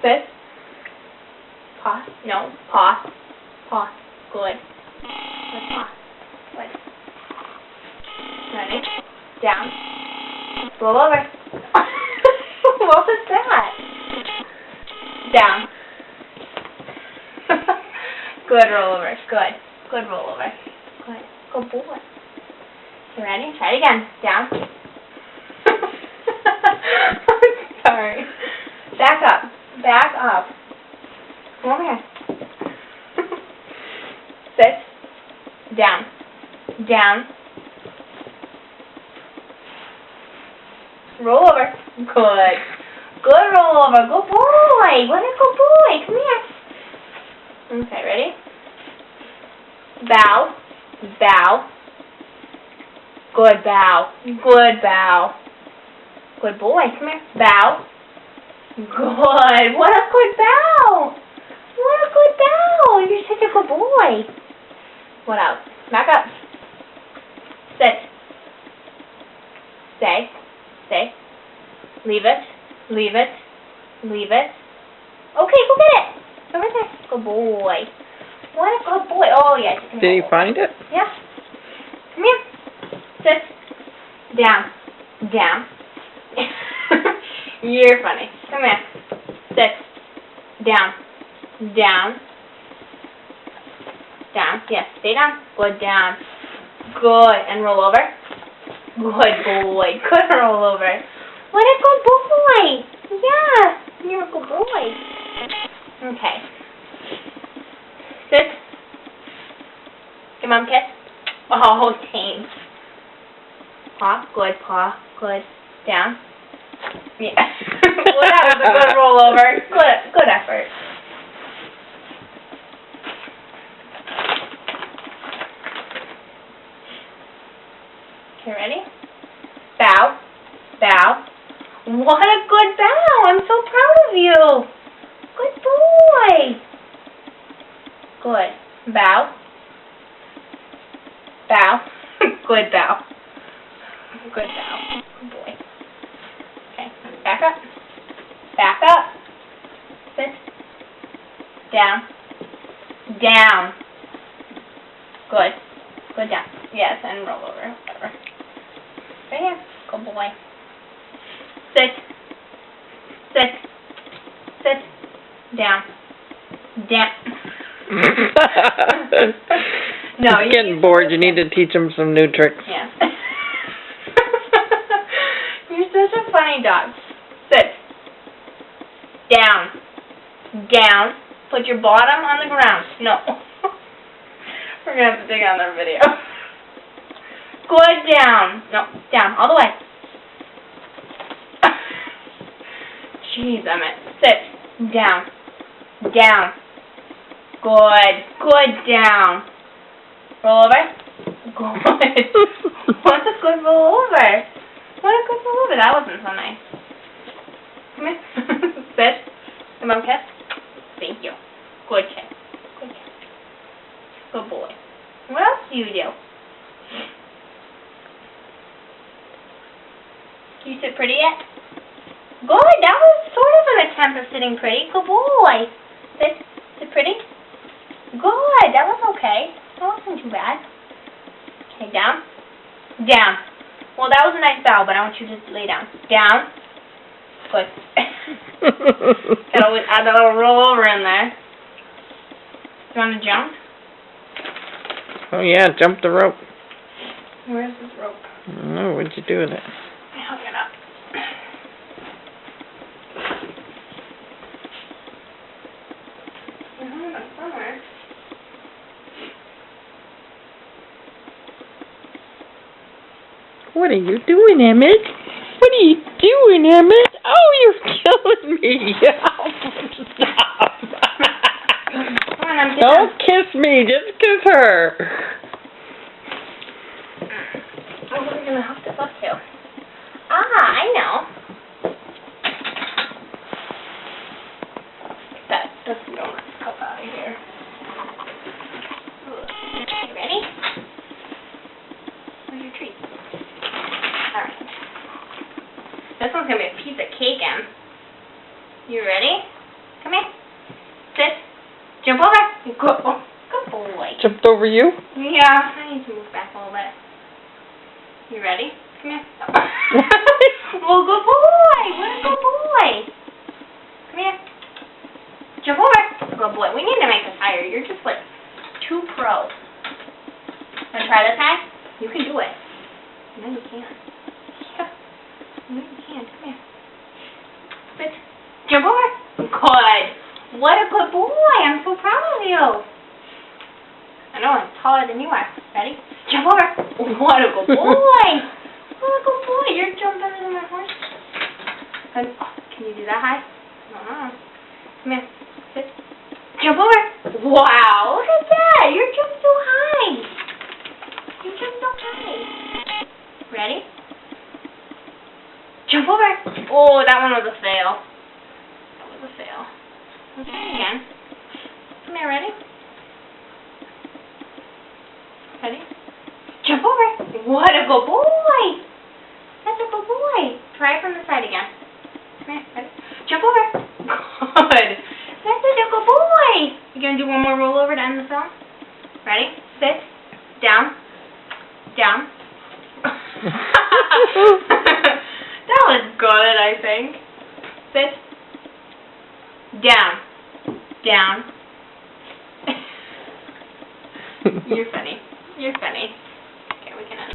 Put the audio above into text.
Sit. Paw. No. Paw. Paw. Good. Good paw. Good. Ready? Down. Roll over. What was that? Down. Good roll over. Good. Good roll over. Good. Good boy. You ready? Try it again. Down. Sorry. Back up. Back up. Come over here. Sit. Down. Down. Roll over. Good. Good roll over. Good boy. What a good boy. Come here. Okay, ready? Bow. Bow. Good bow. Good bow. Good boy. Come here. Bow. Good. What a good bow. What a good bow. You're such a good boy. What else? Back up. Sit. Stay. Stay. Leave it. Leave it. Leave it. Okay, go get it. It's over there. Good boy. What a good boy. Oh, yes. Did he find it? Yeah. Come here. Sit. Down. Down. You're funny. Come here. Sit. Down. Down. Down. Yes. Stay down. Good. Down. Good. And roll over. Good boy. Good roll over. What a good boy. Yeah. You're a good boy. Okay. Sit. Give Mom a kiss. Oh, thanks. Paw. Good. Paw. Good. Down. Yeah. Well, that was a good roll over. Good effort. Okay, ready? Bow. Bow. What a good bow. I'm so proud of you. Good boy. Good. Bow. Bow. Good bow. Good bow. Good boy. Okay. Back up. Back up. Sit. Down. Down. Good. Good down. Yes, and roll over. Whatever. Right here. Good boy. Sit. Sit. Sit. Down. Down. No, He's getting bored. You need to teach him some new tricks. Yeah. You're such a funny dog. Sit. Down. Down. Put your bottom on the ground. No. We're going to have to take another video. Good. Down. No. Down. All the way. Jeez, Emmett. Sit. Down. Down. Good. Good. Down. Roll over. Good. What a good roll over. What a good roll over. That wasn't so nice. Come here. Sit. Come on, kiss. Thank you. Good kiss. Good kiss. Good boy. What else do you do? Can you sit pretty yet? Good. That was sort of an attempt at sitting pretty. Good boy. Sit pretty. Good. That was okay. That wasn't too bad. Okay, down. Down. Well, that was a nice bow, but I want you to lay down. Down. Good. Gotta always add that little roll over in there. You want to jump? Oh yeah, jump the rope. Where's this rope? I don't know. What'd you do with it? I hung it up. I hung it up somewhere. What are you doing, Emmett? What are you doing, Emmett? Oh, you're killing me. Stop. Come on, I'm Don't kiss me. Just kiss her. Oh, what are we going to hook this up to? I know. That's the donuts come out of here. You ready? Where's your treat? Alright. This one's going to be a piece of cake, Em. You ready? Come here. Sit. Jump over. Good boy. Jumped over you? Yeah, I need to move back a little bit. You ready? Come here. Well, good boy. What a good boy. Come here. Jump over. Good boy. We need to make this higher. You're just like too pro. Wanna try this high? You can do it. No, you can't. Yeah. No, you can't. Come here. Sit. Jump over. Good. What a good boy. I'm so proud of you. I know I'm taller than you are. Ready? Jump over. What a good boy. What a good boy. You're jumping better than my horse. And, oh, can you do that high? Come here. Sit. Jump over. Wow. Look at that. You're jumping so high. You jumped so high. Ready? Jump over. Oh, that one was a fail. That was a fail. Okay, again. Come here, ready? Ready? Jump over. What a good boy. That's a good boy. Try it from the side again. Come here, ready? Jump over. Good. That's such a good boy. You gonna do one more rollover to end the film? Ready? Sit. Down. Down. That was good, I think. Sit. Down. Down. You're funny. You're funny.